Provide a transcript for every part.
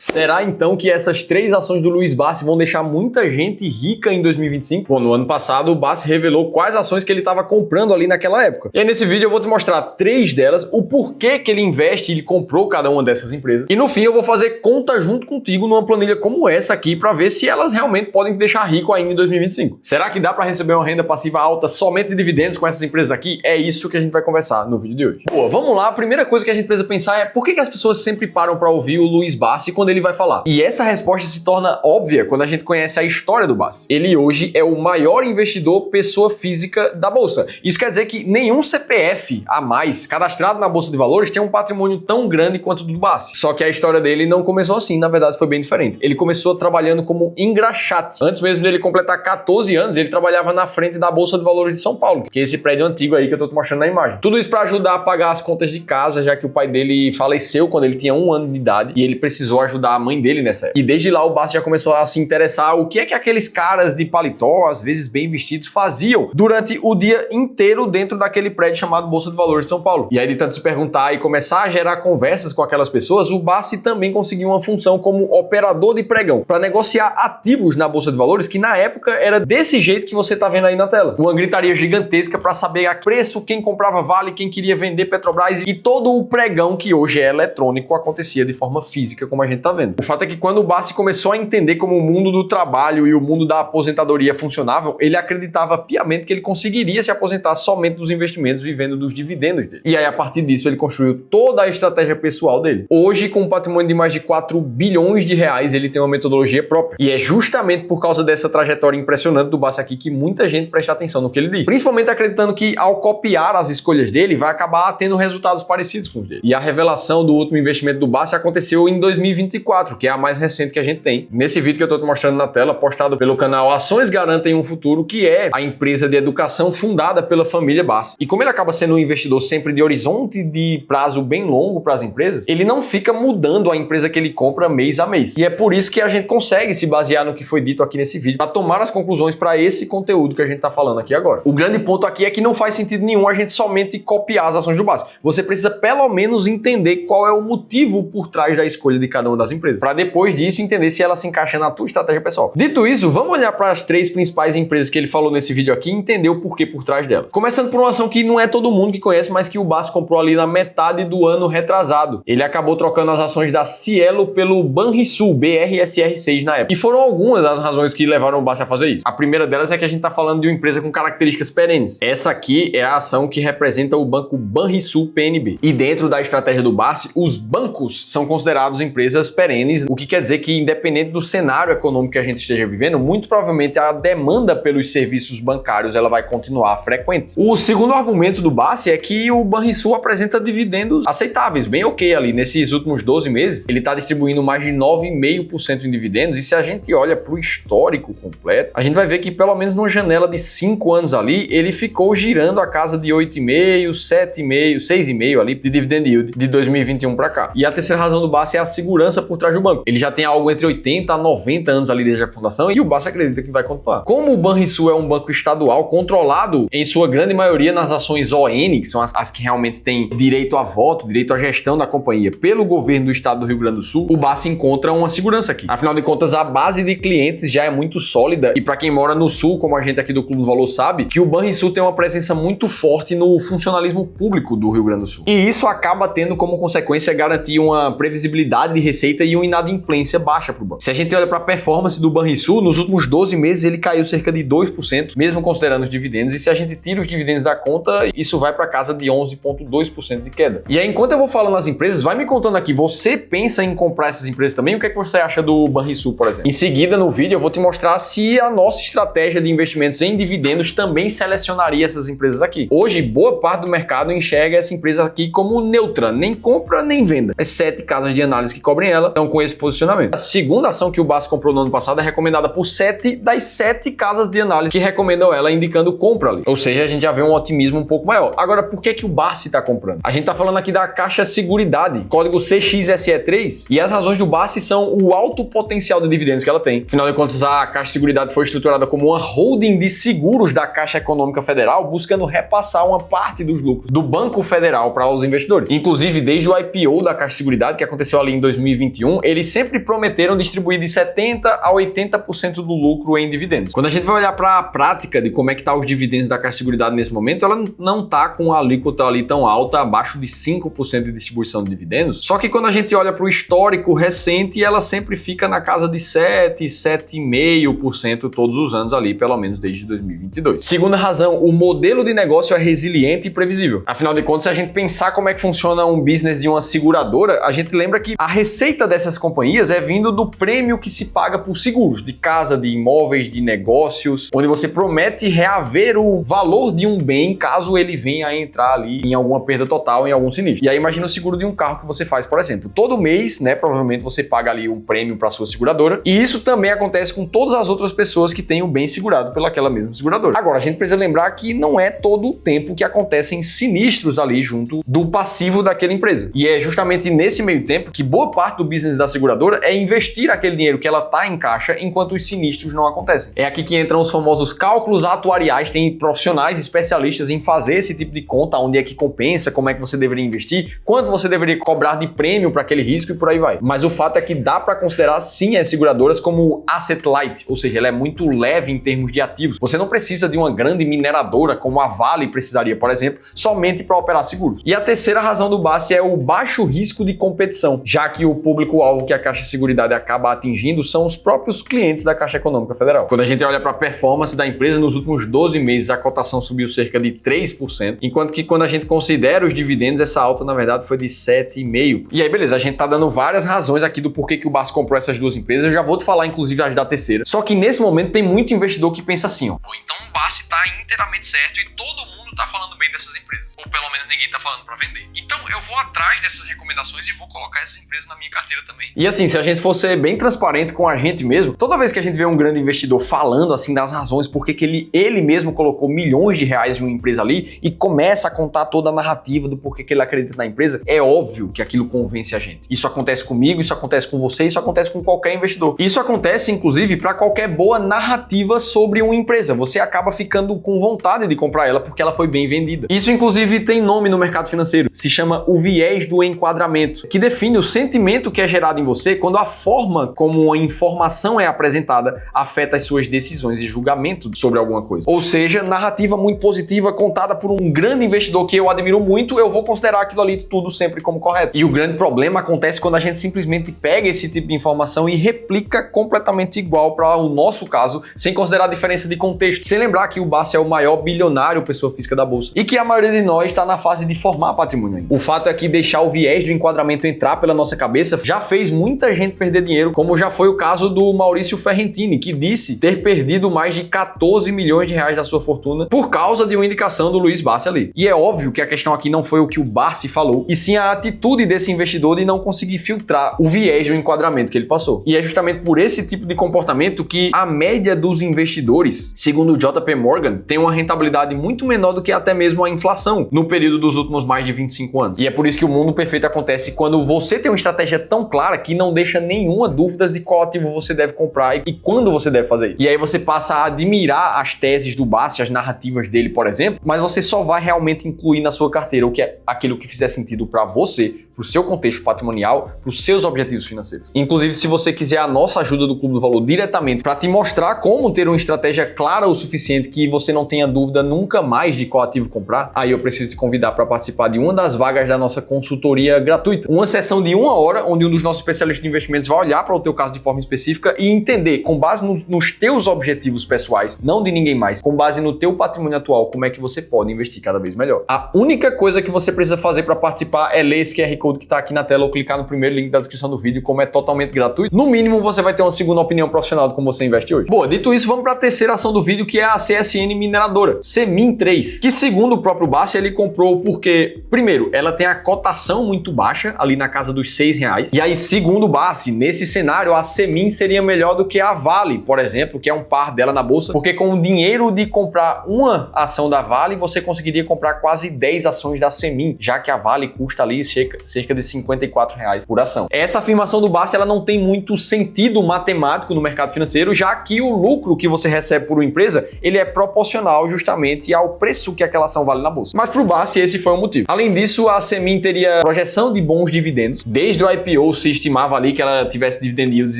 Será então que essas três ações do Luiz Barsi vão deixar muita gente rica em 2025? Bom, no ano passado o Barsi revelou quais ações que ele estava comprando ali naquela época. E aí nesse vídeo eu vou te mostrar três delas, o porquê que ele investe e ele comprou cada uma dessas empresas. E no fim eu vou fazer conta junto contigo numa planilha como essa aqui para ver se elas realmente podem te deixar rico ainda em 2025. Será que dá para receber uma renda passiva alta somente de dividendos com essas empresas aqui? É isso que a gente vai conversar no vídeo de hoje. Boa, vamos lá. A primeira coisa que a gente precisa pensar é por que as pessoas sempre param para ouvir o Luiz Barsi quando ele vai falar? E essa resposta se torna óbvia quando a gente conhece a história do Barsi. Ele hoje é o maior investidor pessoa física da bolsa. Isso quer dizer que nenhum CPF a mais cadastrado na bolsa de valores tem um patrimônio tão grande quanto o do Barsi. Só que a história dele não começou assim, na verdade foi bem diferente. Ele começou trabalhando como engraxate. Antes mesmo dele completar 14 anos, ele trabalhava na frente da Bolsa de Valores de São Paulo, que é esse prédio antigo aí que eu tô te mostrando na imagem. Tudo isso para ajudar a pagar as contas de casa, já que o pai dele faleceu quando ele tinha 1 ano de idade e ele precisou ajudar a mãe dele nessa época. E desde lá o Barsi já começou a se interessar o que é que aqueles caras de paletó, às vezes bem vestidos, faziam durante o dia inteiro dentro daquele prédio chamado Bolsa de Valores de São Paulo. E aí de tanto se perguntar e começar a gerar conversas com aquelas pessoas, o Barsi também conseguiu uma função como operador de pregão, para negociar ativos na Bolsa de Valores, que na época era desse jeito que você tá vendo aí na tela. Uma gritaria gigantesca para saber a preço, quem comprava Vale, quem queria vender Petrobras, e todo o pregão que hoje é eletrônico acontecia de forma física, como a gente tá vendo. O fato é que quando o Barsi começou a entender como o mundo do trabalho e o mundo da aposentadoria funcionavam, ele acreditava piamente que ele conseguiria se aposentar somente dos investimentos, vivendo dos dividendos dele. E aí, a partir disso, ele construiu toda a estratégia pessoal dele. Hoje, com um patrimônio de mais de 4 bilhões de reais, ele tem uma metodologia própria. E é justamente por causa dessa trajetória impressionante do Barsi aqui que muita gente presta atenção no que ele diz. Principalmente acreditando que, ao copiar as escolhas dele, vai acabar tendo resultados parecidos com os dele. E a revelação do último investimento do Barsi aconteceu em 2024, que é a mais recente que a gente tem. Nesse vídeo que eu tô te mostrando na tela, postado pelo canal Ações Garantem um Futuro, que é a empresa de educação fundada pela família Barsi. E como ele acaba sendo um investidor sempre de horizonte de prazo bem longo para as empresas, ele não fica mudando a empresa que ele compra mês a mês. E é por isso que a gente consegue se basear no que foi dito aqui nesse vídeo para tomar as conclusões para esse conteúdo que a gente tá falando aqui agora. O grande ponto aqui é que não faz sentido nenhum a gente somente copiar as ações do Barsi. Você precisa pelo menos entender qual é o motivo por trás da escolha de cada uma das empresas, para depois disso entender se ela se encaixa na tua estratégia pessoal. Dito isso, vamos olhar para as três principais empresas que ele falou nesse vídeo aqui e entender o porquê por trás delas. Começando por uma ação que não é todo mundo que conhece, mas que o Barsi comprou ali na metade do ano retrasado. Ele acabou trocando as ações da Cielo pelo Banrisul, BRSR6 na época. E foram algumas das razões que levaram o Barsi a fazer isso. A primeira delas é que a gente tá falando de uma empresa com características perenes. Essa aqui é a ação que representa o banco Banrisul PNB. E dentro da estratégia do Barsi, os bancos são considerados empresas perenes, o que quer dizer que, independente do cenário econômico que a gente esteja vivendo, muito provavelmente a demanda pelos serviços bancários ela vai continuar frequente. O segundo argumento do Barsi é que o Banrisul apresenta dividendos aceitáveis, bem ok ali. Nesses últimos 12 meses, ele está distribuindo mais de 9,5% em dividendos, e se a gente olha para o histórico completo, a gente vai ver que pelo menos numa janela de 5 anos ali, ele ficou girando a casa de 8,5%, 7,5%, 6,5% ali de dividend yield de 2021 para cá. E a terceira razão do Barsi é a segurança por trás do banco. Ele já tem algo entre 80 a 90 anos ali desde a fundação e o Barsi acredita que vai continuar. Como o Banrisul é um banco estadual controlado em sua grande maioria nas ações ON, que são as que realmente têm direito a voto, direito à gestão da companhia pelo governo do estado do Rio Grande do Sul, o Barsi encontra uma segurança aqui. Afinal de contas, a base de clientes já é muito sólida e para quem mora no sul, como a gente aqui do Clube do Valor sabe, que o Banrisul tem uma presença muito forte no funcionalismo público do Rio Grande do Sul. E isso acaba tendo como consequência garantir uma previsibilidade de receita e uma inadimplência baixa para o banco. Se a gente olha para a performance do Banrisul, nos últimos 12 meses ele caiu cerca de 2%, mesmo considerando os dividendos, e se a gente tira os dividendos da conta, isso vai para casa de 11,2% de queda. E aí, enquanto eu vou falando as empresas, vai me contando aqui, você pensa em comprar essas empresas também? O que é que você acha do Banrisul, por exemplo? Em seguida, no vídeo, eu vou te mostrar se a nossa estratégia de investimentos em dividendos também selecionaria essas empresas aqui. Hoje, boa parte do mercado enxerga essa empresa aqui como neutra, nem compra nem venda. As 7 casas de análise que cobrem ela estão com esse posicionamento. A segunda ação que o Barsi comprou no ano passado é recomendada por 7 das 7 casas de análise que recomendam ela, indicando compra ali. Ou seja, a gente já vê um otimismo um pouco maior. Agora, por que o Barsi está comprando? A gente está falando aqui da Caixa Seguridade, código CXSE3, e as razões do Barsi são o alto potencial de dividendos que ela tem. Afinal de contas, a Caixa Seguridade foi estruturada como uma holding de seguros da Caixa Econômica Federal, buscando repassar uma parte dos lucros do Banco Federal para os investidores. Inclusive, desde o IPO da Caixa Seguridade, que aconteceu ali em 2021, 2021, eles sempre prometeram distribuir de 70% a 80% do lucro em dividendos. Quando a gente vai olhar para a prática de como é que tá os dividendos da Caixa Seguridade nesse momento, ela não tá com a alíquota ali tão alta, abaixo de 5% de distribuição de dividendos. Só que quando a gente olha para o histórico recente, ela sempre fica na casa de 7,5% todos os anos ali, pelo menos desde 2022. Segunda razão, o modelo de negócio é resiliente e previsível. Afinal de contas, se a gente pensar como é que funciona um business de uma seguradora, a gente lembra que a receita dessas companhias é vindo do prêmio que se paga por seguros, de casa, de imóveis, de negócios, onde você promete reaver o valor de um bem caso ele venha a entrar ali em alguma perda total, em algum sinistro. E aí imagina o seguro de um carro que você faz, por exemplo. Todo mês, né, provavelmente você paga ali um prêmio para sua seguradora, e isso também acontece com todas as outras pessoas que têm o bem segurado pelaquela mesma seguradora. Agora, a gente precisa lembrar que não é todo o tempo que acontecem sinistros ali junto do passivo daquela empresa. E é justamente nesse meio tempo que boa parte do business da seguradora é investir aquele dinheiro que ela tá em caixa enquanto os sinistros não acontecem. É aqui que entram os famosos cálculos atuariais. Tem profissionais especialistas em fazer esse tipo de conta, onde é que compensa, como é que você deveria investir, quanto você deveria cobrar de prêmio para aquele risco e por aí vai. Mas o fato é que dá para considerar sim as seguradoras como asset light, ou seja, ela é muito leve em termos de ativos. Você não precisa de uma grande mineradora como a Vale precisaria, por exemplo, somente para operar seguros. E a terceira razão do BASF é o baixo risco de competição, já que o público-alvo que a Caixa Seguridade acaba atingindo são os próprios clientes da Caixa Econômica Federal. Quando a gente olha para a performance da empresa nos últimos 12 meses, a cotação subiu cerca de 3%, enquanto que quando a gente considera os dividendos, essa alta na verdade foi de 7,5%. E aí beleza, a gente tá dando várias razões aqui do porquê que o BASF comprou essas duas empresas, eu já vou te falar inclusive as da terceira. Só que nesse momento tem muito investidor que pensa assim, ó, pô, então o BASF tá inteiramente certo e todo mundo tá falando bem dessas empresas, ou pelo menos ninguém tá falando para vender. Então eu vou atrás dessas recomendações e vou colocar essas empresas na minha carteira também. E assim, se a gente for ser bem transparente com a gente mesmo, toda vez que a gente vê um grande investidor falando assim das razões por que ele mesmo colocou milhões de reais em uma empresa ali e começa a contar toda a narrativa do porquê que ele acredita na empresa, é óbvio que aquilo convence a gente. Isso acontece comigo, isso acontece com você, isso acontece com qualquer investidor. Isso acontece inclusive para qualquer boa narrativa sobre uma empresa. Você acaba ficando com vontade de comprar ela porque ela foi bem vendida. Isso inclusive tem nome no mercado financeiro, se chama o viés do enquadramento, que define o sentimento que é gerado em você quando a forma como uma informação é apresentada afeta as suas decisões e julgamento sobre alguma coisa. Ou seja, narrativa muito positiva contada por um grande investidor que eu admiro muito, eu vou considerar aquilo ali tudo sempre como correto. E o grande problema acontece quando a gente simplesmente pega esse tipo de informação e replica completamente igual para o nosso caso, sem considerar a diferença de contexto, sem lembrar que o BASF é o maior bilionário pessoa física da bolsa e que a maioria de nós está na fase de formar patrimônio ainda. O fato é que deixar o viés do enquadramento entrar pela nossa cabeça já fez muita gente perder dinheiro, como já foi o caso do Maurício Ferrentini, que disse ter perdido mais de 14 milhões de reais da sua fortuna por causa de uma indicação do Luiz Barsi ali. E é óbvio que a questão aqui não foi o que o Barsi falou, e sim a atitude desse investidor de não conseguir filtrar o viés do enquadramento que ele passou. E é justamente por esse tipo de comportamento que a média dos investidores, segundo o JP Morgan, tem uma rentabilidade muito menor do que até mesmo a inflação no período dos últimos mais de 25 anos. E é por isso que o mundo perfeito acontece quando você tem uma estratégia tão clara que não deixa nenhuma dúvida de qual ativo você deve comprar e quando você deve fazer isso. E aí você passa a admirar as teses do Barsi, as narrativas dele, por exemplo, mas você só vai realmente incluir na sua carteira o que é aquilo que fizer sentido para você, para o seu contexto patrimonial, para os seus objetivos financeiros. Inclusive, se você quiser a nossa ajuda do Clube do Valor diretamente para te mostrar como ter uma estratégia clara o suficiente que você não tenha dúvida nunca mais de qual ativo comprar, aí eu preciso te convidar para participar de uma das vagas da nossa consultoria gratuita. Uma sessão de 1 hora, onde um dos nossos especialistas de investimentos vai olhar para o teu caso de forma específica e entender, com base nos teus objetivos pessoais, não de ninguém mais, com base no teu patrimônio atual, como é que você pode investir cada vez melhor. A única coisa que você precisa fazer para participar é ler esse QR Code que está aqui na tela ou clicar no primeiro link da descrição do vídeo, como é totalmente gratuito. No mínimo, você vai ter uma segunda opinião profissional de como você investe hoje. Boa, dito isso, vamos para a terceira ação do vídeo, que é a CSN Mineradora, CMIN3, que segundo o próprio Barsi, ele comprou porque, primeiro, ela tem a cotação muito baixa, ali na casa dos R$6, e aí, segundo o Barsi, nesse cenário, a CMIN seria melhor do que a Vale, por exemplo, que é um par dela na bolsa, porque com o dinheiro de comprar uma ação da Vale, você conseguiria comprar quase 10 ações da CMIN, já que a Vale custa ali cerca de R$54 por ação. Essa afirmação do Barsi, ela não tem muito sentido matemático no mercado financeiro, já que o lucro que você recebe por uma empresa, ele é proporcional justamente ao preço que aquela ação vale na bolsa. Mas para o Barsi, esse foi o motivo. Além disso, a Semin teria projeção de bons dividendos. Desde o IPO se estimava ali que ela tivesse dividend yields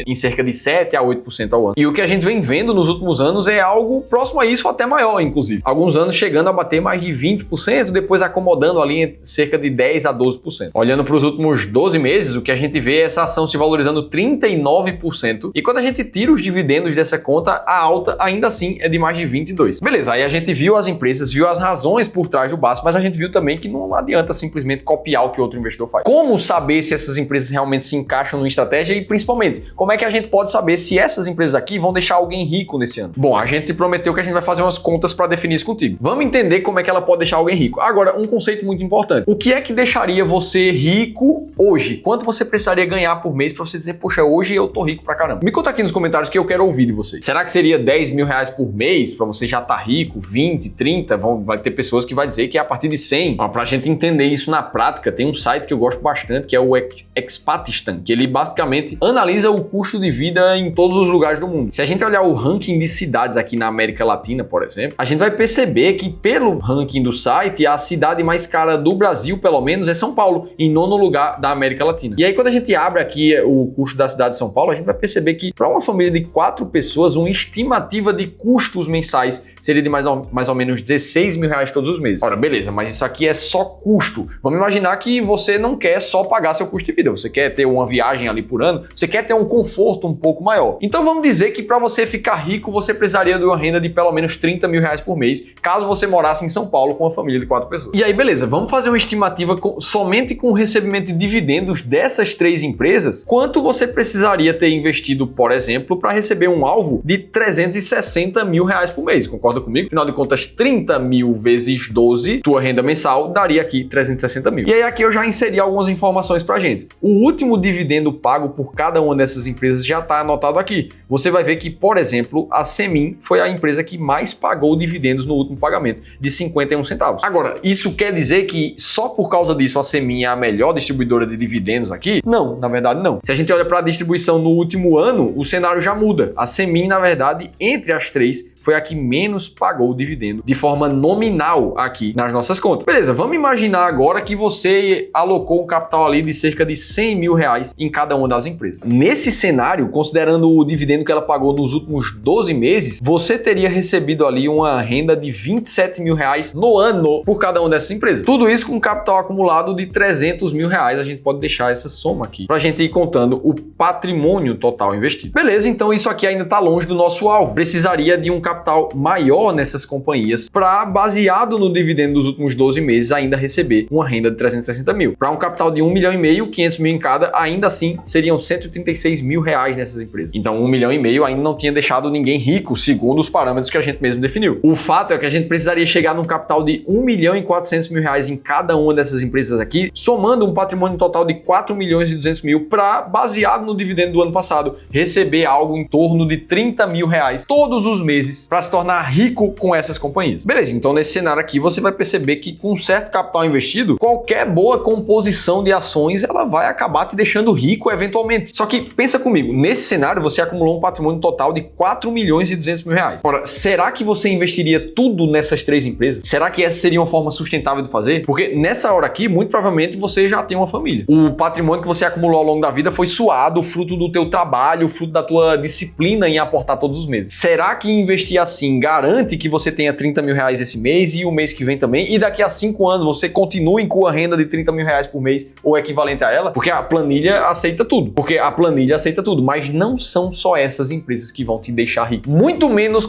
em cerca de 7 a 8% ao ano. E o que a gente vem vendo nos últimos anos é algo próximo a isso, até maior, inclusive. Alguns anos chegando a bater mais de 20%, depois acomodando ali em cerca de 10 a 12%. Olhando para os últimos 12 meses, o que a gente vê é essa ação se valorizando 39%. E quando a gente tira os dividendos dessa conta, a alta ainda assim é de mais de 22%. Beleza, aí a gente viu as empresas, viu as razões por trás do Barsi, mas a gente viu também que não adianta simplesmente copiar o que outro investidor faz. Como saber se essas empresas realmente se encaixam numa estratégia e, principalmente, como é que a gente pode saber se essas empresas aqui vão deixar alguém rico nesse ano? Bom, a gente prometeu que a gente vai fazer umas contas para definir isso contigo. Vamos entender como é que ela pode deixar alguém rico. Agora, um conceito muito importante. O que é que deixaria você rico hoje? Quanto você precisaria ganhar por mês para você dizer, poxa, hoje eu tô rico pra caramba? Me conta aqui nos comentários que eu quero ouvir de vocês. Será que seria R$10.000 por mês para você já estar rico? 20, 30? Vai ter pessoas que vai dizer que é a partir de 100. Pra gente entender isso na prática, tem um site que eu gosto bastante, que é o Expatistan, que ele basicamente analisa o custo de vida em todos os lugares do mundo. Se a gente olhar o ranking de cidades aqui na América Latina, por exemplo, a gente vai perceber que pelo ranking do site, a cidade mais cara do Brasil, pelo menos, é São Paulo, em 9º lugar da América Latina. E aí, quando a gente abre aqui o custo da cidade de São Paulo, a gente vai perceber que para uma família de 4 pessoas, uma estimativa de custos mensais seria de mais ou menos R$16.000 todos os meses. Ora, beleza, mas isso aqui é só custo. Vamos imaginar que você não quer só pagar seu custo de vida, você quer ter uma viagem ali por ano, você quer ter um conforto um pouco maior. Então vamos dizer que para você ficar rico, você precisaria de uma renda de pelo menos R$30.000 por mês, caso você morasse em São Paulo com uma família de 4 pessoas. E aí, beleza, vamos fazer uma estimativa somente com o recebimento de dividendos dessas 3 empresas, quanto você precisaria ter investido, por exemplo, para receber um alvo de R$360.000 por mês, concorda comigo? Afinal de contas, 30 mil vezes 12, tua renda mensal, daria aqui 360 mil. E aí aqui eu já inseri algumas informações pra gente. O último dividendo pago por cada uma dessas empresas já está anotado aqui. Você vai ver que, por exemplo, a Semin foi a empresa que mais pagou dividendos no último pagamento, de 51 centavos. Agora, isso quer dizer que só por causa disso a Semin é a melhor distribuidora de dividendos aqui? Não, na verdade não. Se a gente olha para a distribuição no último ano, o cenário já muda. A Semin, na verdade, entre as 3, foi a que menos pagou o dividendo de forma nominal aqui nas nossas contas. Beleza, vamos imaginar agora que você alocou um capital ali de cerca de R$100.000 em cada uma das empresas. Nesse cenário, considerando o dividendo que ela pagou nos últimos 12 meses, você teria recebido ali uma renda de R$27.000 no ano por cada uma dessas empresas. Tudo isso com um capital acumulado de R$300.000. A gente pode deixar essa soma aqui para a gente ir contando o patrimônio total investido. Beleza, então isso aqui ainda está longe do nosso alvo. Precisaria de um capital maior nessas companhias para, baseado no dividendo dos últimos 12 meses, ainda receber uma renda de 360 mil. Para um capital de 1,5 milhão, 500 mil em cada, ainda assim seriam R$136.000 nessas empresas. Então 1,5 milhão ainda não tinha deixado ninguém rico, segundo os parâmetros que a gente mesmo definiu. O fato é que a gente precisaria chegar num capital de 1.400.000 em cada uma dessas empresas aqui, somando um patrimônio total de 4.200.000 para, baseado no dividendo do ano passado, receber algo em torno de R$30.000 todos os meses para se tornar rico com essas companhias. Beleza, então nesse cenário aqui você vai perceber que com um certo capital investido, qualquer boa composição de ações ela vai acabar te deixando rico eventualmente. Só que pensa comigo, nesse cenário você acumulou um patrimônio total de R$4.200.000. Ora, será que você investiria tudo nessas 3 empresas? Será que essa seria uma forma sustentável de fazer? Porque nessa hora aqui, muito provavelmente você já tem uma família. O patrimônio que você acumulou ao longo da vida foi suado, fruto do teu trabalho, fruto da tua disciplina em aportar todos os meses. Será que investir assim garante que você tenha R$30.000 esse mês e o mês que vem também, e daqui a 5 anos você continue com a renda de R$30.000 por mês ou equivalente a ela? Porque a planilha aceita tudo. Mas não são só essas empresas que vão te deixar rico. Muito menos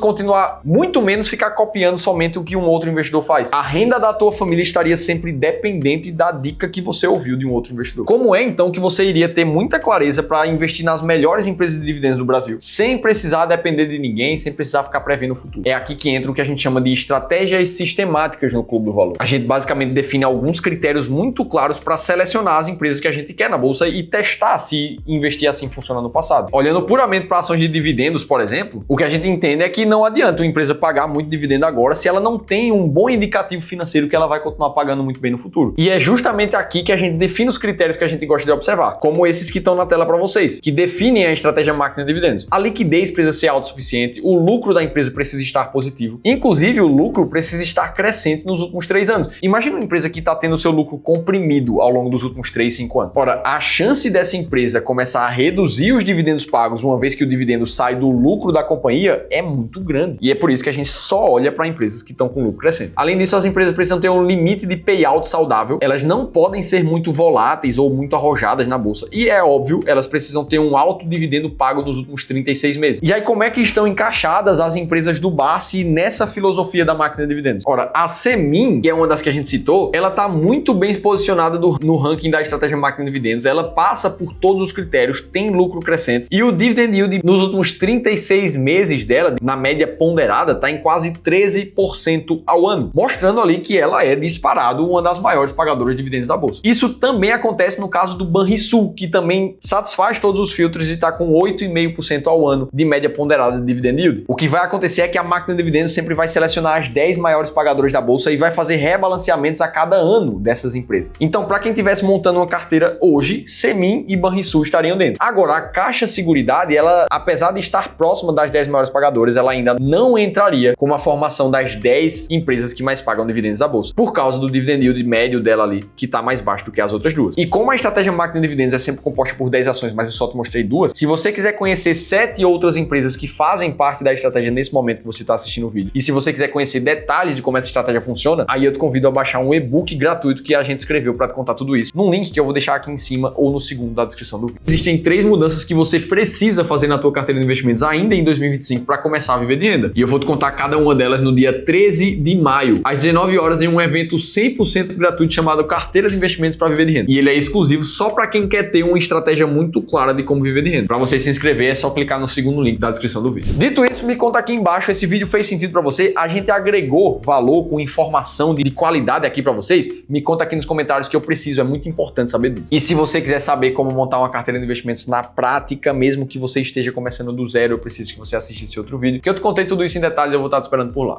ficar copiando somente o que um outro investidor faz. A renda da tua família estaria sempre dependente da dica que você ouviu de um outro investidor. Como é então que você iria ter muita clareza para investir nas melhores empresas de dividendos do Brasil, sem precisar depender de ninguém, sem precisar ficar prevendo o futuro? É aqui que entra o que a gente chama de estratégias sistemáticas no Clube do Valor. A gente basicamente define alguns critérios muito claros para selecionar as empresas que a gente quer na bolsa e testar se investir assim funciona no passado. Olhando puramente para ações de dividendos, por exemplo, o que a gente entende é que não adianta uma empresa pagar muito dividendo agora se ela não tem um bom indicativo financeiro que ela vai continuar pagando muito bem no futuro. E é justamente aqui que a gente define os critérios que a gente gosta de observar, como esses que estão na tela para vocês, que definem a estratégia máquina de dividendos. A liquidez precisa ser autossuficiente, o lucro da empresa precisa estar positivo, inclusive o lucro precisa estar crescente nos últimos 3 anos. Imagina uma empresa que está tendo seu lucro comprimido ao longo dos últimos 3, 5 anos. Ora, a chance dessa empresa começar a reduzir os dividendos pagos uma vez que o dividendo sai do lucro da companhia é muito grande. E é por isso que a gente só olha para empresas que estão com lucro crescente. Além disso, as empresas precisam ter um limite de payout saudável, elas não podem ser muito voláteis ou muito arrojadas na bolsa. E é óbvio, elas precisam ter um alto dividendo pago nos últimos 36 meses. E aí, como é que estão encaixadas as empresas do BARC nessa filosofia da máquina de dividendos? Ora, a Semin, que é uma das que a gente citou, ela está muito bem posicionada no ranking da estratégia máquina de dividendos, ela passa por todos os critérios, tem lucro crescente e o dividend yield nos últimos 36 meses dela, na média ponderada, está em quase 13% ao ano, mostrando ali que ela é disparado uma das maiores pagadoras de dividendos da bolsa. Isso também acontece no caso do Banrisul, que também satisfaz todos os filtros e está com 8,5% ao ano de média ponderada de dividend yield. O que vai acontecer é que a máquina de dividendos sempre vai selecionar as 10 maiores pagadoras da bolsa e vai fazer rebalanceamentos a cada ano dessas empresas. Então, para quem estivesse montando uma carteira hoje, Semin e Banrisul estariam dentro. Agora, a Caixa Seguridade, ela, apesar de estar próxima das 10 maiores pagadoras, ela ainda não entraria com a formação das 10 empresas que mais pagam dividendos da bolsa, por causa do dividend yield médio dela ali, que está mais baixo do que as outras duas. E como a estratégia máquina de dividendos é sempre composta por 10 ações, mas eu só te mostrei 2, se você quiser conhecer 7 outras empresas que fazem parte da estratégia nesse momento que você está assistindo o vídeo, e se você quiser conhecer detalhes de como essa estratégia funciona, aí eu te convido a baixar um e-book gratuito que a gente escreveu para te contar tudo isso, num link que eu vou deixar aqui em cima ou no segundo da descrição do vídeo. Existem 3 mudanças que você precisa fazer na tua carteira de investimentos ainda em 2025 para começar a viver de renda. E eu vou te contar cada uma delas no dia 13 de maio, às 19 horas, em um evento 100% gratuito chamado Carteira de Investimentos para Viver de Renda. E ele é exclusivo só para quem quer ter uma estratégia muito clara de como viver de renda. Para você se inscrever é só clicar no segundo link da descrição do vídeo. Dito isso, me conta aqui embaixo, esse vídeo fez sentido para você? A gente agregou valor com informação de qualidade aqui para vocês? Me conta aqui nos comentários que eu preciso, é muito importante saber disso. E se você quiser saber como montar uma carteira de investimentos na prática, mesmo que você esteja começando do zero, eu preciso que você assista esse outro vídeo, que eu te contei tudo isso em detalhes, eu vou estar te esperando por lá.